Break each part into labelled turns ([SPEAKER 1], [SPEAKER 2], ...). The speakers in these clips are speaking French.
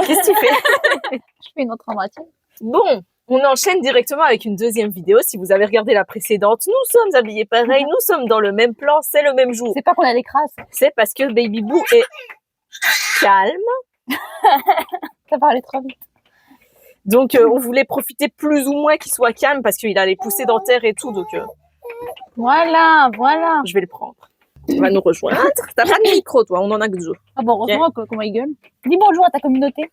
[SPEAKER 1] Qu'est-ce que tu fais?
[SPEAKER 2] Je fais une autre en matière.
[SPEAKER 1] Bon, on enchaîne directement avec une deuxième vidéo. Si vous avez regardé la précédente, nous sommes habillés pareil, nous sommes dans le même plan, c'est le même jour.
[SPEAKER 2] C'est pas qu'on a des crasses.
[SPEAKER 1] C'est parce que Baby Boo est calme.
[SPEAKER 2] Ça parlait trop vite.
[SPEAKER 1] Donc, on voulait profiter plus ou moins qu'il soit calme parce qu'il a les poussées dentaires et tout. Donc,
[SPEAKER 2] Voilà.
[SPEAKER 1] je vais le prendre. Il va nous rejoindre. T'as pas de micro, toi. On en a que deux.
[SPEAKER 2] Ah bon, heureusement comment il gueule. Dis bonjour à ta communauté.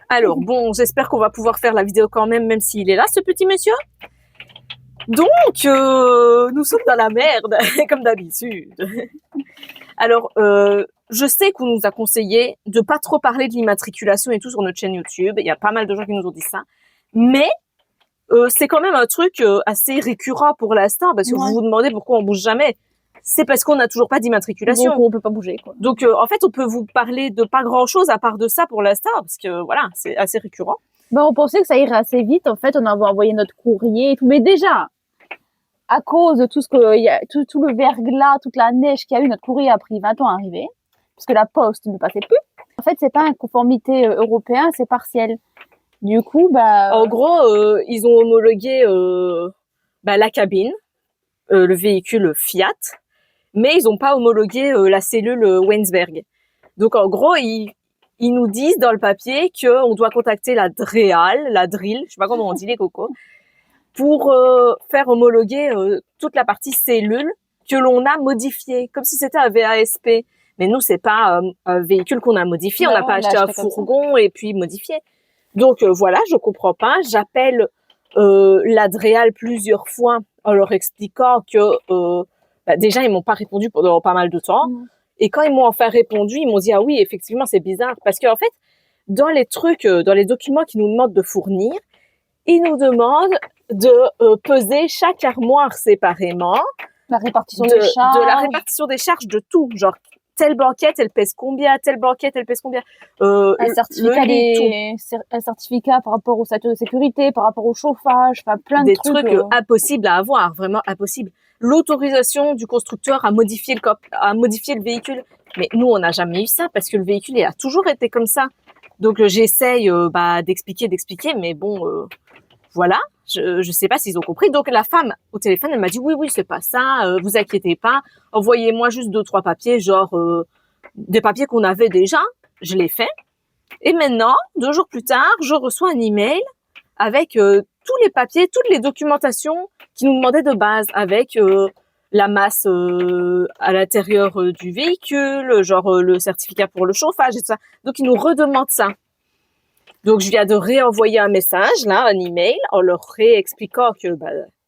[SPEAKER 1] Alors, bon, j'espère qu'on va pouvoir faire la vidéo quand même s'il est là, ce petit monsieur. Donc, nous sommes dans la merde, comme d'habitude. Alors, je sais qu'on nous a conseillé de pas trop parler de l'immatriculation et tout sur notre chaîne YouTube. Il y a pas mal de gens qui nous ont dit ça. Mais, c'est quand même un truc assez récurrent pour l'instant, parce que vous vous demandez pourquoi on bouge jamais. C'est parce qu'on n'a toujours pas d'immatriculation.
[SPEAKER 2] Donc on peut pas bouger, quoi.
[SPEAKER 1] Donc, en fait, on peut vous parler de pas grand-chose à part de ça pour l'instant, parce que, voilà, c'est assez récurrent.
[SPEAKER 2] Ben, on pensait que ça irait assez vite. En fait, on avait envoyé notre courrier et tout. Mais déjà, à cause de tout tout le verglas, toute la neige qu'il y a eu, notre courrier a pris 20 ans à arriver. Parce que la poste ne passait plus. En fait, c'est pas une conformité européenne, c'est partiel. Du coup,
[SPEAKER 1] En gros, ils ont homologué la cabine, le véhicule Fiat, mais ils n'ont pas homologué la cellule Weinsberg. Donc, en gros, ils nous disent dans le papier qu'on doit contacter la drill, je sais pas comment on dit les cocos, pour faire homologuer toute la partie cellule que l'on a modifiée, comme si c'était un VASP. Mais nous, c'est pas un véhicule qu'on a modifié, on n'a pas acheté un fourgon et puis modifié. Donc voilà, je comprends pas. J'appelle l'Adréal plusieurs fois en leur expliquant que déjà ils m'ont pas répondu pendant pas mal de temps. Et quand ils m'ont enfin répondu, ils m'ont dit ah oui, effectivement c'est bizarre parce qu'en fait dans les trucs, dans les documents qu'ils nous demandent de fournir, ils nous demandent de peser chaque armoire séparément.
[SPEAKER 2] La répartition des charges.
[SPEAKER 1] De la répartition des charges de tout, genre telle banquette, elle pèse combien, telle banquette, elle pèse combien.
[SPEAKER 2] Un certificat par rapport aux ceintures de sécurité, par rapport au chauffage, enfin plein de trucs.
[SPEAKER 1] Des trucs impossibles à avoir, vraiment impossibles. L'autorisation du constructeur à modifier le véhicule. Mais nous, on n'a jamais eu ça parce que le véhicule, il a toujours été comme ça. Donc, j'essaye d'expliquer, mais bon, voilà. Je sais pas s'ils ont compris. Donc, la femme au téléphone, elle m'a dit oui, c'est pas ça, vous inquiétez pas. Envoyez-moi juste 2-3 papiers, genre des papiers qu'on avait déjà. Je l'ai fait. Et maintenant, 2 jours plus tard, je reçois un email avec tous les papiers, toutes les documentations qui nous demandaient de base, avec la masse à l'intérieur du véhicule, genre le certificat pour le chauffage et tout ça. Donc, ils nous redemandent ça. Donc, je viens de réenvoyer un message, là, un email, en leur réexpliquant que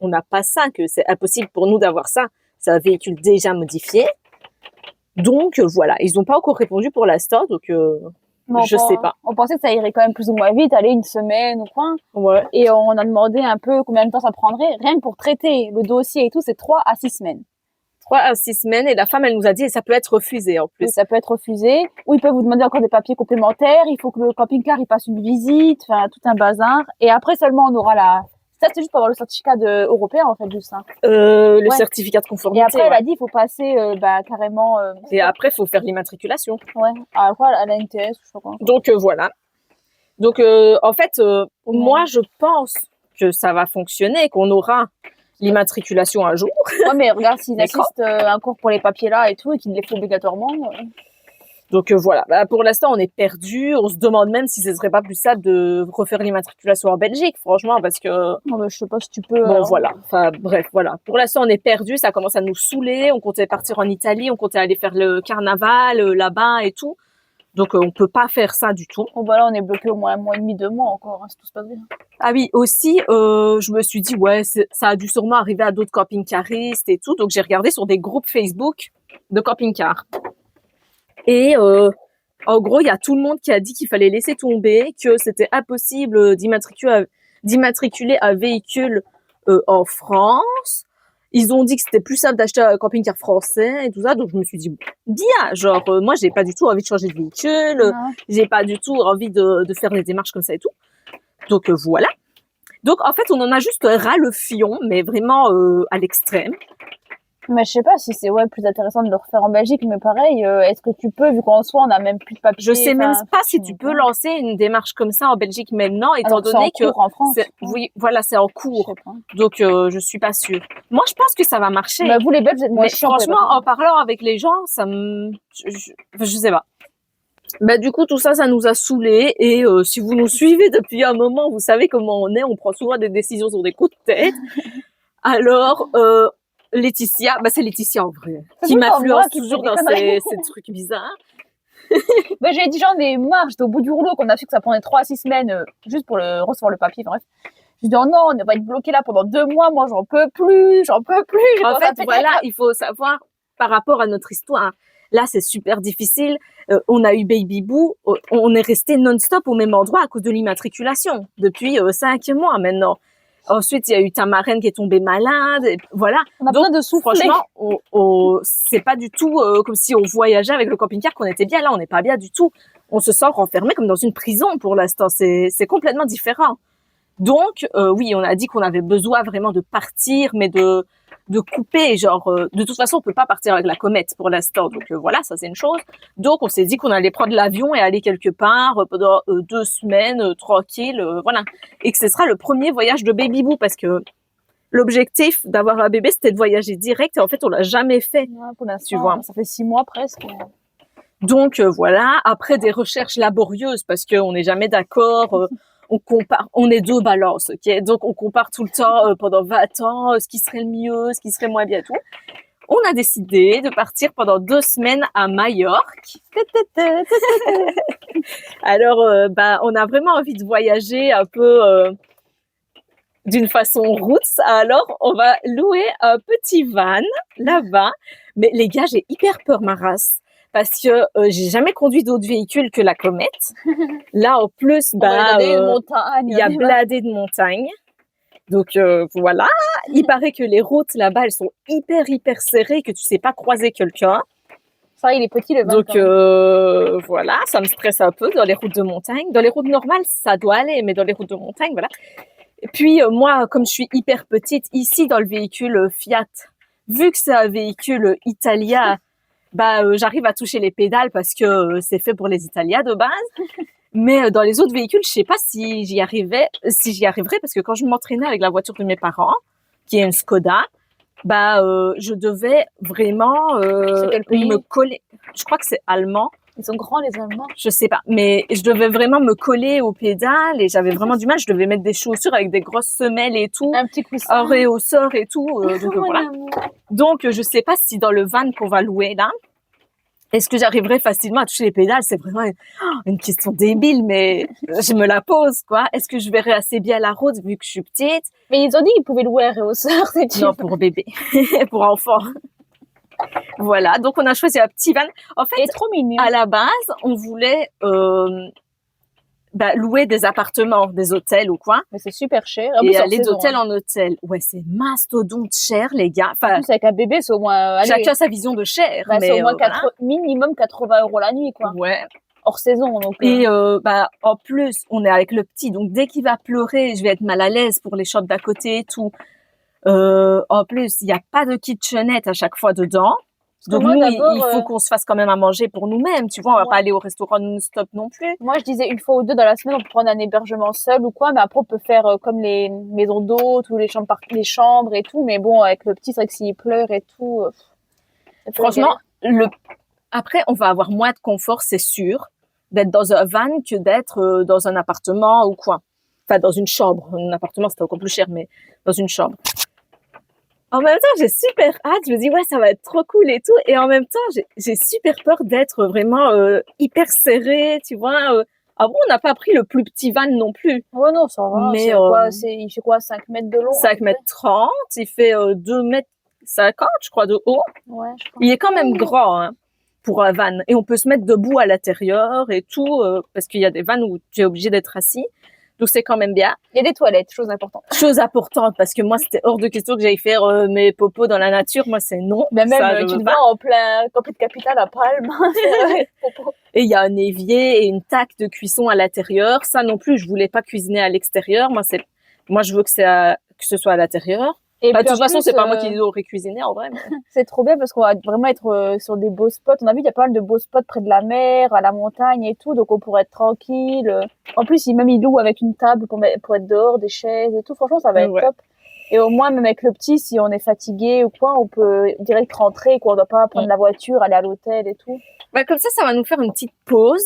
[SPEAKER 1] on n'a pas ça, que c'est impossible pour nous d'avoir ça. C'est un véhicule déjà modifié. Donc, voilà. Ils n'ont pas encore répondu pour l'instant, donc je sais pas.
[SPEAKER 2] On pensait que ça irait quand même plus ou moins vite, aller une semaine ou quoi.
[SPEAKER 1] Ouais.
[SPEAKER 2] Et on a demandé un peu combien de temps ça prendrait. Rien que pour traiter le dossier et tout, c'est 3 à 6 semaines.
[SPEAKER 1] 3 à 6 semaines, et la femme, elle nous a dit, et ça peut être refusé en plus.
[SPEAKER 2] Oui, ça peut être refusé. Ou ils peuvent vous demander encore des papiers complémentaires. Il faut que le camping-car, il passe une visite, enfin, tout un bazar. Et après seulement, on aura ça, c'est juste pour avoir le certificat européen, en fait, juste ça.
[SPEAKER 1] Le certificat de conformité.
[SPEAKER 2] Et après, elle a dit, il faut passer, carrément,
[SPEAKER 1] et après, il faut faire l'immatriculation.
[SPEAKER 2] Ouais. Après, à la NTS, je sais pas quoi.
[SPEAKER 1] Donc, voilà. Donc, en fait, moi, je pense que ça va fonctionner, qu'on aura l'immatriculation un jour.
[SPEAKER 2] Ouais, mais regarde, s'ils assistent un cours pour les papiers là et tout, et qu'ils les font obligatoirement.
[SPEAKER 1] Donc voilà, pour l'instant on est perdu. On se demande même si ce serait pas plus simple de refaire l'immatriculation en Belgique, franchement, parce que.
[SPEAKER 2] Non, mais je sais pas si tu peux.
[SPEAKER 1] Bon voilà, enfin bref, voilà. Pour l'instant on est perdu, ça commence à nous saouler. On comptait partir en Italie, on comptait aller faire le carnaval là-bas et tout. Donc on peut pas faire ça du tout.
[SPEAKER 2] Bon voilà, on est bloqué au moins 1 mois et demi, 2 mois encore, hein, si tout se passe bien.
[SPEAKER 1] Ah oui, aussi, je me suis dit ouais, ça a dû sûrement arriver à d'autres camping-caristes et tout. Donc j'ai regardé sur des groupes Facebook de camping-car. Et en gros, il y a tout le monde qui a dit qu'il fallait laisser tomber, que c'était impossible d'immatriculer un véhicule en France. Ils ont dit que c'était plus simple d'acheter un camping-car français et tout ça. Donc, je me suis dit, bien, genre, moi, j'ai pas du tout envie de changer de véhicule. J'ai pas du tout envie de faire des démarches comme ça et tout. Donc, voilà. Donc, en fait, on en a juste ras le fion, mais vraiment à l'extrême.
[SPEAKER 2] Mais je sais pas si c'est plus intéressant de le refaire en Belgique, mais pareil, est-ce que tu peux, vu qu'en soi on a même plus de papier.
[SPEAKER 1] Je sais même
[SPEAKER 2] enfin,
[SPEAKER 1] pas si tu peux lancer une démarche comme ça en Belgique maintenant, étant
[SPEAKER 2] alors que c'est en
[SPEAKER 1] donné que
[SPEAKER 2] cours en France.
[SPEAKER 1] oui, voilà, c'est en
[SPEAKER 2] Je
[SPEAKER 1] cours.
[SPEAKER 2] sais pas.
[SPEAKER 1] Donc je suis pas sûre. Moi, je pense que ça va marcher.
[SPEAKER 2] Bah, vous les Belges, vous êtes moins
[SPEAKER 1] Mais
[SPEAKER 2] chiants pour les
[SPEAKER 1] franchement,
[SPEAKER 2] papiers.
[SPEAKER 1] en parlant avec les gens, je sais pas. Bah du coup, tout ça, ça nous a saoulés. Et si vous nous suivez depuis un moment, vous savez comment on est. On prend souvent des décisions sur des coups de tête. Alors, Laetitia, bah c'est Laetitia en vrai,
[SPEAKER 2] C'est
[SPEAKER 1] qui
[SPEAKER 2] tout le temps moi
[SPEAKER 1] m'influence
[SPEAKER 2] qui fais
[SPEAKER 1] toujours
[SPEAKER 2] des
[SPEAKER 1] dans
[SPEAKER 2] conneries.
[SPEAKER 1] ces trucs bizarres.
[SPEAKER 2] Bah, j'ai dit j'en ai marre, j'étais au bout du rouleau, qu'on a su que ça prenait 3 à 6 semaines juste pour recevoir le papier, bref. Je dis, oh non, on va être bloqué là pendant 2 mois, moi j'en peux plus, j'en peux plus. J'ai
[SPEAKER 1] En
[SPEAKER 2] commencé à
[SPEAKER 1] fait,
[SPEAKER 2] péter
[SPEAKER 1] voilà,
[SPEAKER 2] un câble.
[SPEAKER 1] il faut savoir par rapport à notre histoire. Là, c'est super difficile. On a eu Baby Boo. On est resté non-stop au même endroit à cause de l'immatriculation depuis 5 mois maintenant. Ensuite, il y a eu ta marraine qui est tombée malade. Et voilà.
[SPEAKER 2] On a
[SPEAKER 1] Donc,
[SPEAKER 2] besoin de souffler.
[SPEAKER 1] franchement, c'est pas du tout comme si on voyageait avec le camping-car qu'on était bien. Là, on n'est pas bien du tout. On se sent renfermé comme dans une prison pour l'instant. C'est complètement différent. Donc, oui, on a dit qu'on avait besoin vraiment de partir, mais de couper. Genre, de toute façon, on peut pas partir avec la comète pour l'instant. Donc, voilà, ça c'est une chose. Donc, on s'est dit qu'on allait prendre l'avion et aller quelque part pendant 2 semaines, tranquille, voilà. Et que ce sera le premier voyage de Baby Boo, parce que l'objectif d'avoir un bébé, c'était de voyager direct. Et en fait, on l'a jamais fait.
[SPEAKER 2] Ouais, pour l'instant,
[SPEAKER 1] Tu vois.
[SPEAKER 2] ça fait 6 mois presque.
[SPEAKER 1] Donc, voilà. Après des recherches laborieuses, parce qu'on n'est jamais d'accord. On compare, on est deux balances, ok? Donc, on compare tout le temps pendant 20 ans ce qui serait le mieux, ce qui serait moins bien et tout. On a décidé de partir pendant 2 semaines à Majorque. Alors, on a vraiment envie de voyager un peu d'une façon roots. Alors, on va louer un petit van là-bas. Mais les gars, j'ai hyper peur, ma race. Parce que j'ai jamais conduit d'autres véhicules que la comète. Là, en plus,
[SPEAKER 2] Il
[SPEAKER 1] y a bladé de montagnes. Donc voilà, il paraît que les routes là-bas, elles sont hyper serrées, que tu sais pas croiser quelqu'un.
[SPEAKER 2] Ça, il est petit le van.
[SPEAKER 1] Donc voilà, ça me stresse un peu dans les routes de montagne. Dans les routes normales, ça doit aller, mais dans les routes de montagne, voilà. Et puis moi, comme je suis hyper petite, ici dans le véhicule Fiat, vu que c'est un véhicule italien, j'arrive à toucher les pédales parce que c'est fait pour les Italiens de base. Mais dans les autres véhicules, je sais pas si j'y arriverais parce que quand je m'entraînais avec la voiture de mes parents, qui est une Skoda, je devais vraiment me coller. Je crois que c'est allemand.
[SPEAKER 2] Ils sont grands, les Allemands.
[SPEAKER 1] Je sais pas, mais je devais vraiment me coller aux pédales et j'avais vraiment du mal. Je devais mettre des chaussures avec des grosses semelles et tout,
[SPEAKER 2] Un petit coussin.
[SPEAKER 1] un réhausseur et tout. Donc
[SPEAKER 2] Mon
[SPEAKER 1] voilà.
[SPEAKER 2] amour.
[SPEAKER 1] Donc je sais pas si dans le van qu'on va louer là, est-ce que j'arriverai facilement à toucher les pédales? C'est vraiment une question débile, mais je me la pose, quoi. Est-ce que je verrai assez bien la route vu que je suis petite?
[SPEAKER 2] Mais ils ont dit qu'ils pouvaient louer un réhausseur, c'est tout.
[SPEAKER 1] Non, pour bébé, pour enfant. Voilà, donc on a choisi un petit van. En fait,
[SPEAKER 2] Il est trop mignon.
[SPEAKER 1] à la base, on voulait louer des appartements, des hôtels ou quoi.
[SPEAKER 2] Mais c'est super cher.
[SPEAKER 1] Et aller d'hôtel en hôtel. Ouais, c'est mastodonte cher, les gars. Enfin,
[SPEAKER 2] en plus, avec un bébé, c'est au moins...
[SPEAKER 1] chacun sa vision de cher.
[SPEAKER 2] c'est au moins
[SPEAKER 1] voilà.
[SPEAKER 2] minimum 80 € la nuit, quoi.
[SPEAKER 1] Ouais.
[SPEAKER 2] Hors saison, donc.
[SPEAKER 1] Et en plus, on est avec le petit, donc dès qu'il va pleurer, je vais être mal à l'aise pour les chambres d'à côté et tout. En plus, il n'y a pas de kitchenette à chaque fois dedans. Donc nous, il faut qu'on se fasse quand même à manger pour nous-mêmes, tu vois, on va pas aller au restaurant non-stop non plus.
[SPEAKER 2] Moi, je disais 1 fois ou 2 dans la semaine, on peut prendre un hébergement seul ou quoi, mais après, on peut faire comme les maisons d'hôtes ou les chambres et tout, mais bon, avec le petit, c'est vrai que s'il pleure et tout...
[SPEAKER 1] Franchement, après, on va avoir moins de confort, c'est sûr, d'être dans un van que d'être dans un appartement ou quoi. Enfin, dans une chambre. Un appartement, c'était encore plus cher, mais dans une chambre. En même temps, j'ai super hâte. Je me dis, ouais, ça va être trop cool et tout. Et en même temps, j'ai super peur d'être vraiment hyper serré, tu vois. Ah bon, on n'a pas pris le plus petit van non plus.
[SPEAKER 2] Ouais, non, ça va.
[SPEAKER 1] Mais
[SPEAKER 2] il fait quoi, 5 mètres de long?
[SPEAKER 1] 5 mètres 30. Il fait 2 mètres 50, je crois, de haut.
[SPEAKER 2] Ouais, je crois.
[SPEAKER 1] Il est quand même grand, hein, pour un van. Et on peut se mettre debout à l'intérieur et tout, parce qu'il y a des vans où tu es obligé d'être assis. Donc, c'est quand même bien.
[SPEAKER 2] Il y a des toilettes, chose importante.
[SPEAKER 1] Chose importante, parce que moi, c'était hors de question que j'aille faire mes popos dans la nature. Moi, c'est non.
[SPEAKER 2] Mais même,
[SPEAKER 1] ça,
[SPEAKER 2] tu te vas en plein camping de capitale à Palme.
[SPEAKER 1] Et il y a un évier et une taque de cuisson à l'intérieur. Ça non plus, je voulais pas cuisiner à l'extérieur. Moi, je veux que ce soit à l'intérieur.
[SPEAKER 2] Et
[SPEAKER 1] Bah, de
[SPEAKER 2] puis,
[SPEAKER 1] toute
[SPEAKER 2] en
[SPEAKER 1] façon,
[SPEAKER 2] plus,
[SPEAKER 1] c'est pas moi qui aurais cuisiné en vrai. Mais...
[SPEAKER 2] c'est trop bien parce qu'on va vraiment être sur des beaux spots. On a vu qu'il y a pas mal de beaux spots près de la mer, à la montagne et tout, donc on pourrait être tranquille. En plus, même ils louent avec une table pour être dehors, des chaises et tout. Franchement, ça va être top. Et au moins, même avec le petit, si on est fatigué ou quoi, on peut direct rentrer, quoi. On doit pas prendre la voiture, aller à l'hôtel et tout.
[SPEAKER 1] Bah, comme ça va nous faire une petite pause.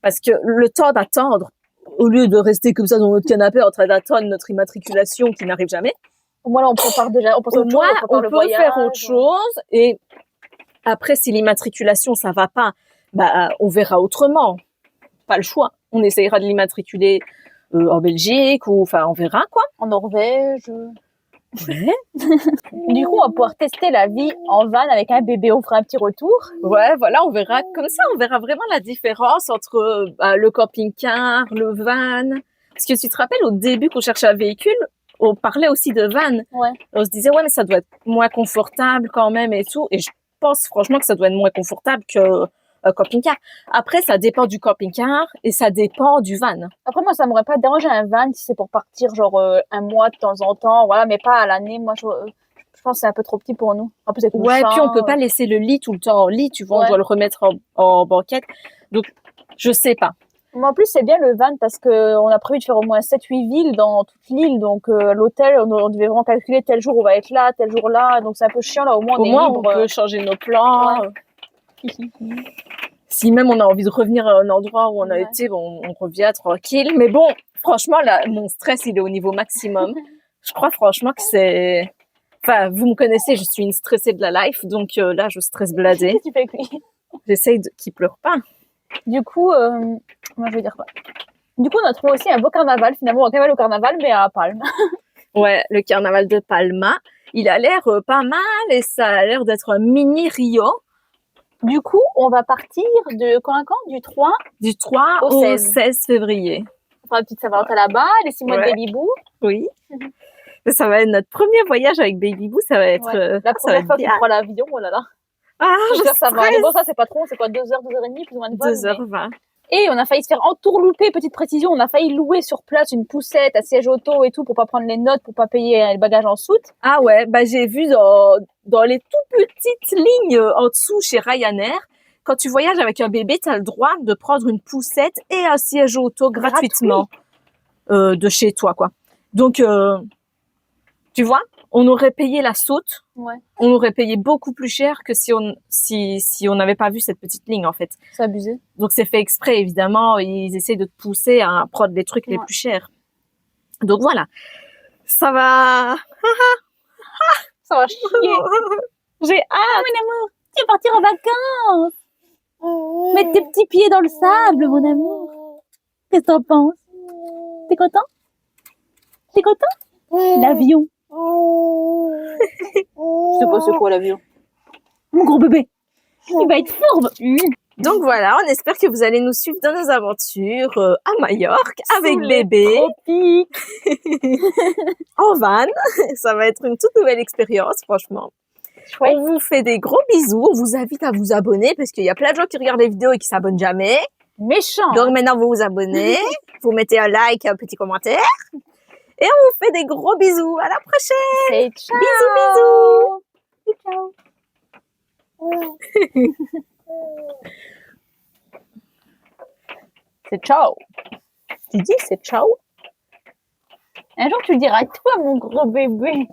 [SPEAKER 1] Parce que le temps d'attendre, au lieu de rester comme ça dans notre canapé en train d'attendre notre immatriculation qui n'arrive jamais,
[SPEAKER 2] Au moins, là, on prépare déjà, on pense à autre chose, on prépare le voyage.
[SPEAKER 1] faire autre chose. Et après, si l'immatriculation, ça va pas, bah, on verra autrement. Pas le choix. On essayera de l'immatriculer en Belgique ou, enfin, on verra, quoi.
[SPEAKER 2] En Norvège.
[SPEAKER 1] Ouais.
[SPEAKER 2] Du coup, on va pouvoir tester la vie en van avec un bébé. On fera un petit retour.
[SPEAKER 1] Ouais, voilà, on verra. Comme ça, on verra vraiment la différence entre le camping-car, le van. Parce que tu te rappelles, au début qu'on cherchait un véhicule, on parlait aussi de van.
[SPEAKER 2] Ouais.
[SPEAKER 1] On se disait, ouais, mais ça doit être moins confortable quand même et tout. Et je pense franchement que ça doit être moins confortable que un camping-car. Après, ça dépend du camping-car et ça dépend du van.
[SPEAKER 2] Après, moi, ça m'aurait pas dérangé un van si c'est pour partir genre un mois de temps en temps, voilà, mais pas à l'année. Moi, je pense que c'est un peu trop petit pour nous. En plus, avec le
[SPEAKER 1] Ouais,
[SPEAKER 2] chat,
[SPEAKER 1] puis on peut pas laisser le lit tout le temps en lit, tu vois, on
[SPEAKER 2] Ouais.
[SPEAKER 1] doit le remettre en banquette. Donc, je sais pas.
[SPEAKER 2] Mais en plus, c'est bien le van parce que on a prévu de faire au moins 7-8 villes dans toute l'île. Donc, l'hôtel, on devait vraiment calculer tel jour on va être là, tel jour là. Donc, c'est un peu chiant, là. Au moins, on
[SPEAKER 1] Au
[SPEAKER 2] est
[SPEAKER 1] moins,
[SPEAKER 2] libre.
[SPEAKER 1] on peut changer nos plans.
[SPEAKER 2] Ouais.
[SPEAKER 1] Si même on a envie de revenir à un endroit où on a
[SPEAKER 2] Ouais.
[SPEAKER 1] été, bon, on revient tranquille. Mais bon, franchement, là, mon stress, il est au niveau maximum. Je crois franchement que c'est... Enfin, vous me connaissez, je suis une stressée de la life, donc là, je stresse bladé.
[SPEAKER 2] Qu'est-ce que tu fais avec lui?
[SPEAKER 1] J'essaye qu'il pleure pas.
[SPEAKER 2] Du coup, moi, je veux dire quoi? Du coup, on a trouvé aussi un beau carnaval, finalement, un carnaval au carnaval, mais à Palme.
[SPEAKER 1] Ouais, le carnaval de Palma, il a l'air pas mal et ça a l'air d'être un mini Rio.
[SPEAKER 2] Du coup, on va partir de quand à quand? Du 3
[SPEAKER 1] Du 3
[SPEAKER 2] Au
[SPEAKER 1] au
[SPEAKER 2] 16.
[SPEAKER 1] 16 février.
[SPEAKER 2] On fera une petite Saint-Valentin là-bas, les 6 mois de
[SPEAKER 1] Ouais.
[SPEAKER 2] Baby Boo.
[SPEAKER 1] Oui. Ça va être notre premier voyage avec Baby Boo, ça va être...
[SPEAKER 2] Ouais. La
[SPEAKER 1] ça va
[SPEAKER 2] première
[SPEAKER 1] être
[SPEAKER 2] fois qu'on
[SPEAKER 1] bien.
[SPEAKER 2] prend l'avion, oh là là.
[SPEAKER 1] Ah, je
[SPEAKER 2] J'espère que ça va aller.
[SPEAKER 1] stresse.
[SPEAKER 2] Bon, ça, c'est pas trop, c'est quoi, 2 heures, 2 heures et demie, plus ou moins de vol.
[SPEAKER 1] 2h20.
[SPEAKER 2] Et on a failli se faire entourlouper, petite précision, on a failli louer sur place une poussette, un siège auto et tout pour pas prendre les notes, pour pas payer les bagages en soute.
[SPEAKER 1] Ah ouais, bah j'ai vu dans les tout petites lignes en dessous chez Ryanair, quand tu voyages avec un bébé, tu as le droit de prendre une poussette et un siège auto gratuitement de chez toi, quoi. Donc, tu vois, on aurait payé la soute,
[SPEAKER 2] Ouais.
[SPEAKER 1] on aurait payé beaucoup plus cher que si on n'avait pas vu cette petite ligne, en fait.
[SPEAKER 2] C'est abusé.
[SPEAKER 1] Donc, c'est fait exprès, évidemment. Ils essaient de te pousser à prendre les trucs les
[SPEAKER 2] Ouais.
[SPEAKER 1] plus chers. Donc, voilà. Ça va...
[SPEAKER 2] Ça va chier.
[SPEAKER 1] J'ai hâte.
[SPEAKER 2] Ah, mon amour, tu vas partir en vacances. Mettre tes petits pieds dans le sable, mon amour. Qu'est-ce que t'en penses? T'es content? T'es content? L'avion. Je sais pas c'est quoi l'avion. Mon gros bébé. Il va être fourbe.
[SPEAKER 1] Donc voilà, on espère que vous allez nous suivre dans nos aventures à Majorque avec
[SPEAKER 2] Sous les
[SPEAKER 1] bébé
[SPEAKER 2] tropiques.
[SPEAKER 1] en van. Ça va être une toute nouvelle expérience, franchement.
[SPEAKER 2] Chouette.
[SPEAKER 1] On vous fait des gros bisous. On vous invite à vous abonner parce qu'il y a plein de gens qui regardent les vidéos et qui s'abonnent jamais.
[SPEAKER 2] Méchant.
[SPEAKER 1] Donc maintenant, vous vous abonnez, vous mettez un like et un petit commentaire. Et on vous fait des gros bisous. À la prochaine.
[SPEAKER 2] C'est ciao.
[SPEAKER 1] Bisous, bisous.
[SPEAKER 2] C'est ciao.
[SPEAKER 1] Tu dis c'est ciao?
[SPEAKER 2] Un jour, tu le diras, toi, mon gros bébé.